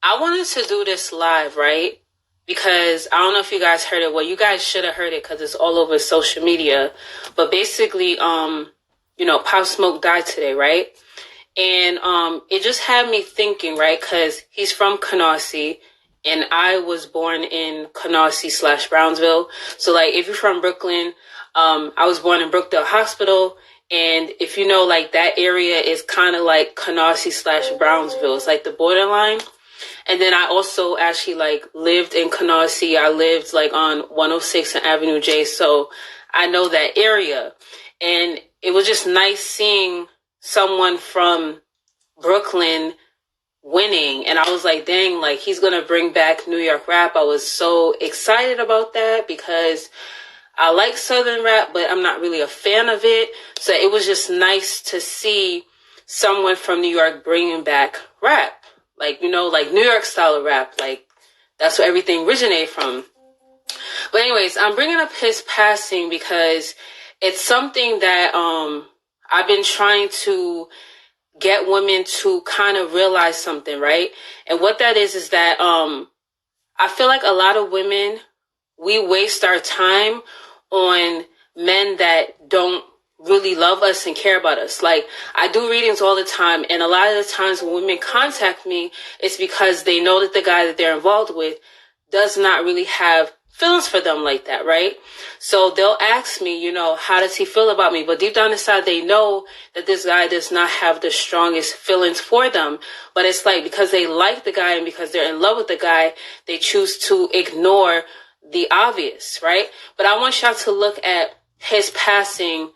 I wanted to do this live, right? Because I don't know if you guys heard it. Well, you guys should have heard it because it's all over social media. But basically, Pop Smoke died today, right? And it just had me thinking, right? Because he's from Canarsie, and I was born in Canarsie / Brownsville. So, like, if you're from Brooklyn, I was born in Brookdale Hospital. And if you know, like, that area is kind of like Canarsie / Brownsville. It's like the borderline. And then I also actually like lived in Canarsie. I lived like on 106 and Avenue J. So I know that area. And it was just nice seeing someone from Brooklyn winning. And I was like, dang, like he's going to bring back New York rap. I was so excited about that because I like Southern rap, but I'm not really a fan of it. So it was just nice to see someone from New York bringing back rap. Like, like New York style of rap. Like, that's where everything originated from. But anyways, I'm bringing up his passing because it's something that I've been trying to get women to kind of realize something, right? And what that is that I feel like a lot of women, we waste our time on men that don't really love us and care about us. Like, I do readings all the time, and a lot of the times when women contact me, it's because they know that the guy that they're involved with does not really have feelings for them like that, right? So they'll ask me, how does he feel about me? But deep down inside, they know that this guy does not have the strongest feelings for them. But it's like because they like the guy and because they're in love with the guy, they choose to ignore the obvious, right? But I want y'all to look at his passing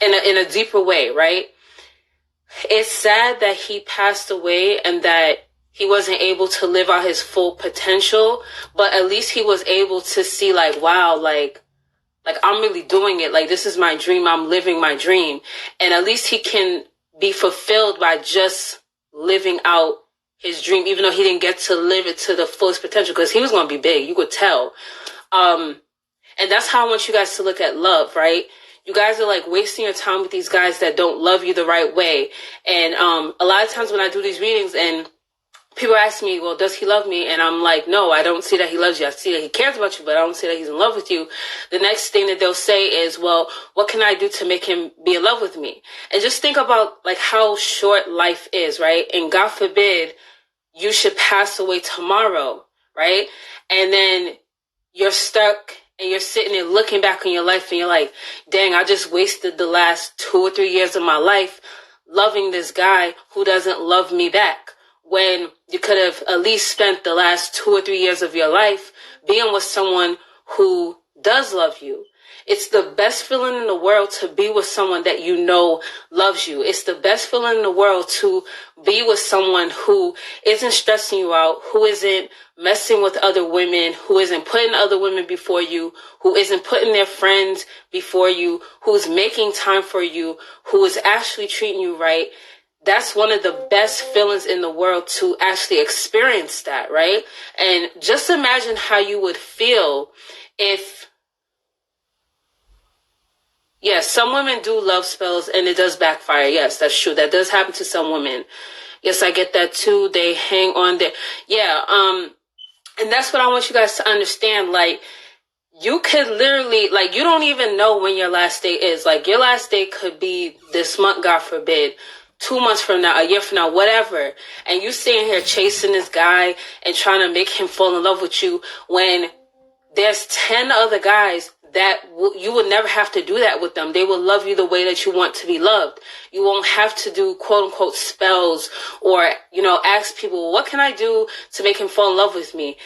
in a deeper way, right? It's sad that he passed away and that he wasn't able to live out his full potential, but at least he was able to see like, wow, like I'm really doing it. Like, this is my dream. I'm living my dream. And at least he can be fulfilled by just living out his dream, even though he didn't get to live it to the fullest potential because he was going to be big. You could tell. And that's how I want you guys to look at love, right? You guys are like wasting your time with these guys that don't love you the right way. And a lot of times when I do these readings and people ask me, well, does he love me? And I'm like, no, I don't see that he loves you. I see that he cares about you, but I don't see that he's in love with you. The next thing that they'll say is, well, what can I do to make him be in love with me? And just think about like how short life is, right? And God forbid you should pass away tomorrow, right? And then you're stuck and you're sitting there looking back on your life and you're like, dang, I just wasted the last 2 or 3 years of my life loving this guy who doesn't love me back. When you could have at least spent the last 2 or 3 years of your life being with someone who does love you. It's the best feeling in the world to be with someone that you know loves you. It's the best feeling in the world to be with someone who isn't stressing you out, who isn't messing with other women, who isn't putting other women before you, who isn't putting their friends before you, who's making time for you, who is actually treating you right. That's one of the best feelings in the world to actually experience that, right? And just imagine how you would feel if, yes, some women do love spells and it does backfire. Yes, that's true. That does happen to some women. Yes, I get that too. They hang on there. Yeah, and that's what I want you guys to understand. Like, you could literally, like, you don't even know when your last day is. Like, your last day could be this month, God forbid. 2 months from now, a year from now, whatever. And you sitting here chasing this guy and trying to make him fall in love with you when there's 10 other guys that you would never have to do that with them. They will love you the way that you want to be loved. You won't have to do quote unquote spells or, ask people, what can I do to make him fall in love with me?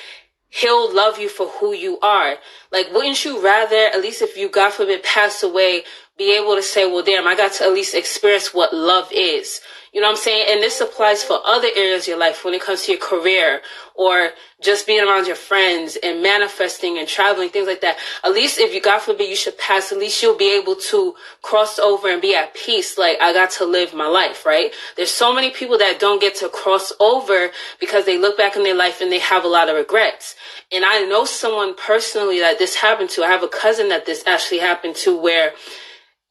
He'll love you for who you are. Like, wouldn't you rather, at least if you, God forbid, pass away, be able to say, well, damn, I got to at least experience what love is. You know what I'm saying? And this applies for other areas of your life when it comes to your career or just being around your friends and manifesting and traveling, things like that. At least if you, God forbid, you should pass, at least you'll be able to cross over and be at peace. Like, I got to live my life, right? There's so many people that don't get to cross over because they look back in their life and they have a lot of regrets. And I know someone personally that this happened to. I have a cousin that this actually happened to where,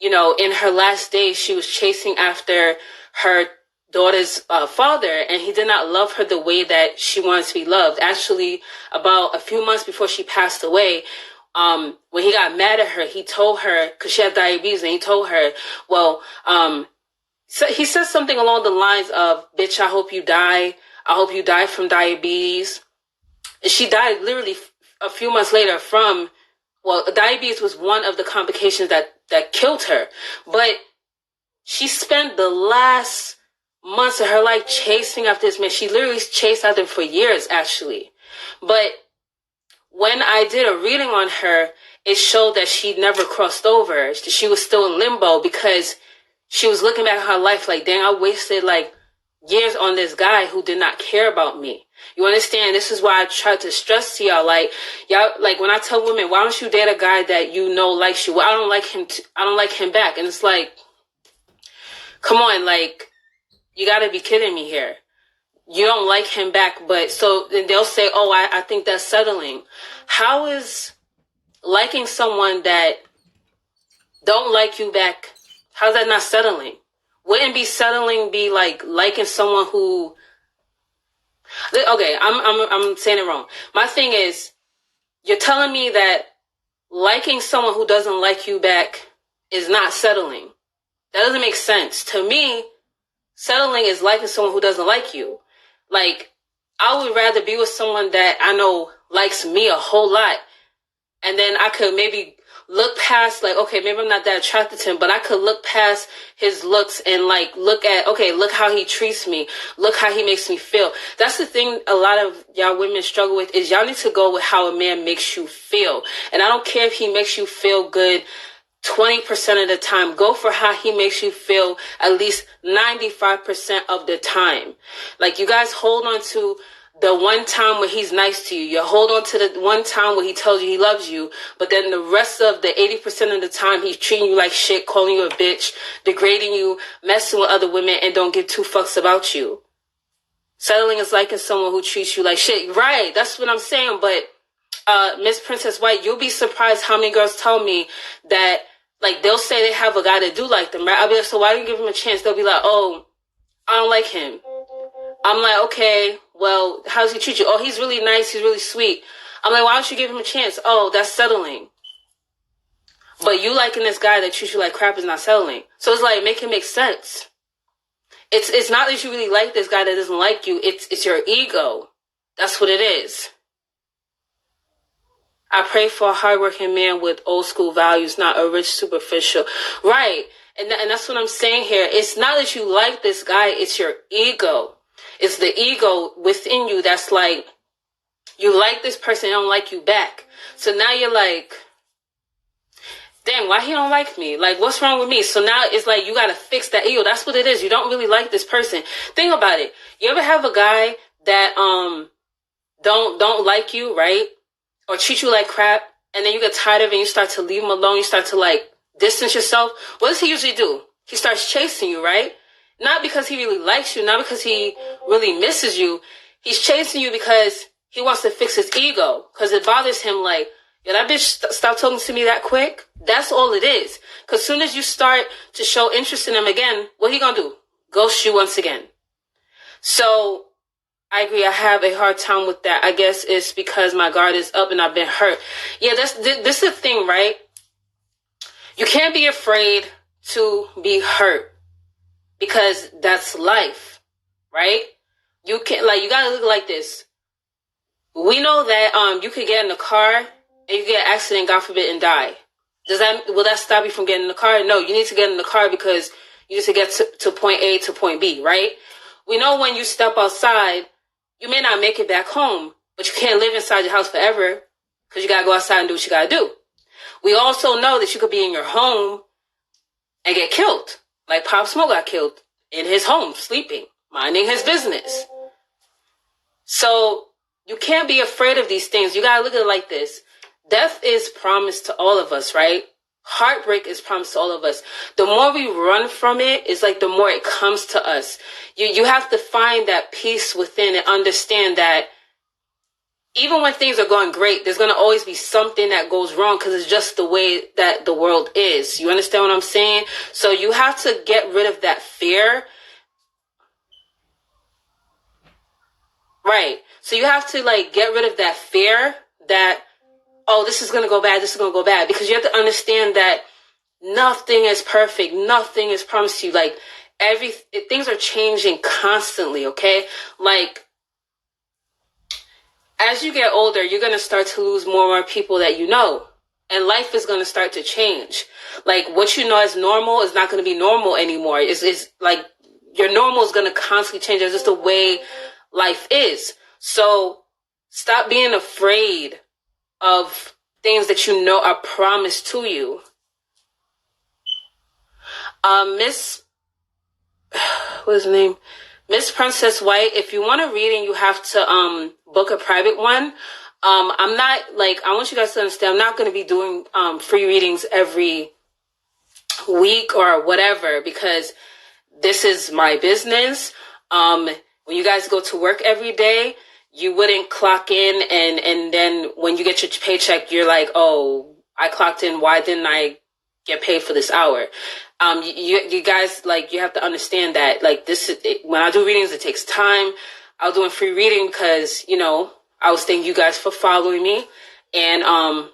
in her last days, she was chasing after her daughter's father, and he did not love her the way that she wanted to be loved. Actually, about a few months before she passed away, when he got mad at her, he told her, because she had diabetes, and he told her, well, so he said something along the lines of, bitch, I hope you die. I hope you die from diabetes. And she died literally a few months later from, well, diabetes was one of the complications that killed her. But she spent the last months of her life chasing after this man. She literally chased after him for years, actually. But when I did a reading on her, it showed that she never crossed over. She was still in limbo because she was looking back at her life like, dang, I wasted like years on this guy who did not care about me. You understand? This is why I try to stress to y'all, like, when I tell women, why don't you date a guy that you know likes you? Well, I don't like him. I don't like him back. And it's like, come on, like, you got to be kidding me here. You don't like him back, but so then they'll say, oh, I think that's settling. How is liking someone that don't like you back, how's that not settling? Wouldn't be settling be like liking someone who, okay, I'm saying it wrong. My thing is, you're telling me that liking someone who doesn't like you back is not settling. That doesn't make sense. To me, settling is liking someone who doesn't like you. Like, I would rather be with someone that I know likes me a whole lot. And then I could maybe look past, like, okay, maybe I'm not that attracted to him, but I could look past his looks and like look at, okay, look how he treats me. Look how he makes me feel. That's the thing a lot of y'all women struggle with, is y'all need to go with how a man makes you feel. And I don't care if he makes you feel good 20% of the time. Go for how he makes you feel at least 95% of the time. Like, you guys hold on to the one time where he's nice to you. You hold on to the one time where he tells you he loves you, but then the rest of the 80% of the time he's treating you like shit, calling you a bitch, degrading you, messing with other women, and don't give two fucks about you. Settling is liking someone who treats you like shit. Right, that's what I'm saying. But Miss Princess White, you'll be surprised how many girls tell me that, like, they'll say they have a guy that do like them, right? I'll be like, so why don't you give him a chance? They'll be like, oh, I don't like him. I'm like, okay, well, how does he treat you? Oh, he's really nice. He's really sweet. I'm like, why don't you give him a chance? Oh, that's settling. But you liking this guy that treats you like crap is not settling. So it's like, make it make sense. It's not that you really like this guy that doesn't like you. It's your ego. That's what it is. I pray for a hardworking man with old school values, not a rich superficial. Right. And that's what I'm saying here. It's not that you like this guy. It's your ego. It's the ego within you that's like, you like this person, they don't like you back. So now you're like, dang, why he don't like me? Like, what's wrong with me? So now it's like, you got to fix that ego. That's what it is. You don't really like this person. Think about it. You ever have a guy that don't like you, right? Or treat you like crap, and then you get tired of it and you start to leave him alone. You start to like distance yourself. What does he usually do? He starts chasing you, right? Not because he really likes you, not because he really misses you. He's chasing you because he wants to fix his ego, because it bothers him like, yo, that bitch stop talking to me that quick. That's all it is. Because as soon as you start to show interest in him again, what he gonna do? Ghost you once again. So I agree. I have a hard time with that. I guess it's because my guard is up and I've been hurt. Yeah, this is the thing, right? You can't be afraid to be hurt, because that's life, right? You can't, like, you gotta look like this. We know that you could get in a car and you get an accident, God forbid, and die. Will that stop you from getting in the car? No, you need to get in the car because you need to get to point A to point B, right? We know when you step outside, you may not make it back home, but you can't live inside your house forever because you got to go outside and do what you got to do. We also know that you could be in your home and get killed. Like Pop Smoke got killed in his home, sleeping, minding his business. So you can't be afraid of these things. You got to look at it like this. Death is promised to all of us, right? Heartbreak is promised to all of us. The more we run from it, it's like the more it comes to us. You have to find that peace within and understand that even when things are going great, there's going to always be something that goes wrong because it's just the way that the world is. You understand what I'm saying? So you have to get rid of that fear. Right. So you have to like get rid of that fear that, oh, this is going to go bad, this is going to go bad. Because you have to understand that nothing is perfect. Nothing is promised to you. Like things are changing constantly. Okay. Like as you get older, you're going to start to lose more and more people that you know. And life is going to start to change. Like what you know as normal is not going to be normal anymore. It's like your normal is going to constantly change. It's just the way life is. So stop being afraid of things that you know are promised to you. What's her name? Miss Princess White, if you want a reading, you have to book a private one. I'm not like, I want you guys to understand, I'm not going to be doing free readings every week or whatever, because this is my business. When you guys go to work every day, you wouldn't clock in and then when you get your paycheck, you're like, oh, I clocked in. Why didn't I get paid for this hour? You guys, like, you have to understand that, like, when I do readings, it takes time. I was doing free reading because, you know, I was thanking you guys for following me, and I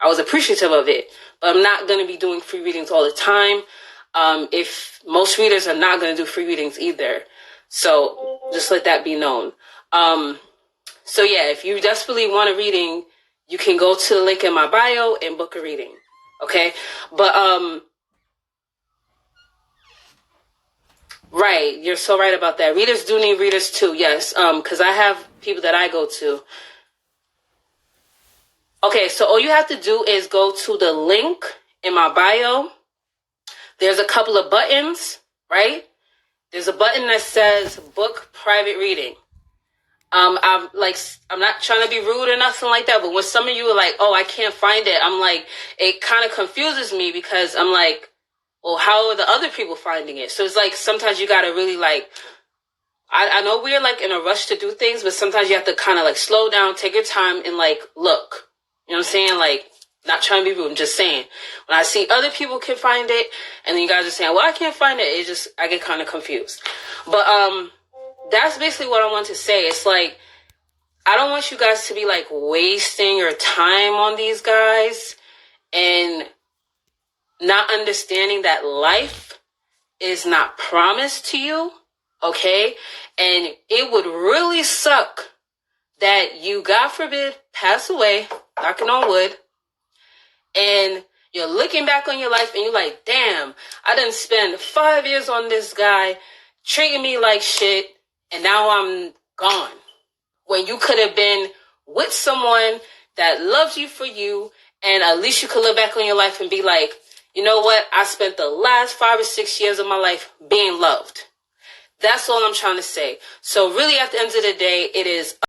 was appreciative of it. But I'm not going to be doing free readings all the time. If most readers are not going to do free readings either. So just let that be known. So yeah, if you desperately want a reading, you can go to the link in my bio and book a reading. Okay. But, right. You're so right about that. Readers do need readers too. Yes. Cause I have people that I go to. Okay. So all you have to do is go to the link in my bio. There's a couple of buttons, right? There's a button that says book private reading. I'm not trying to be rude or nothing like that, but when some of you are like, oh, I can't find it, I'm like, it kind of confuses me because I'm like, well, how are the other people finding it? So it's like, sometimes you got to really like, I know we're like in a rush to do things, but sometimes you have to kind of like slow down, take your time and like, look, you know what I'm saying? Like, not trying to be rude, I'm just saying. When I see other people can find it, and then you guys are saying, well, I can't find it, I get kind of confused. But, that's basically what I want to say. It's like, I don't want you guys to be like wasting your time on these guys and not understanding that life is not promised to you. Okay. And it would really suck that you, God forbid, pass away, knocking on wood, and you're looking back on your life and you're like, damn, I done spend 5 years on this guy treating me like shit, and now I'm gone. When you could have been with someone that loves you for you, and at least you could look back on your life and be like, you know what? I spent the last 5 or 6 years of my life being loved. That's all I'm trying to say. So really, at the end of the day, it is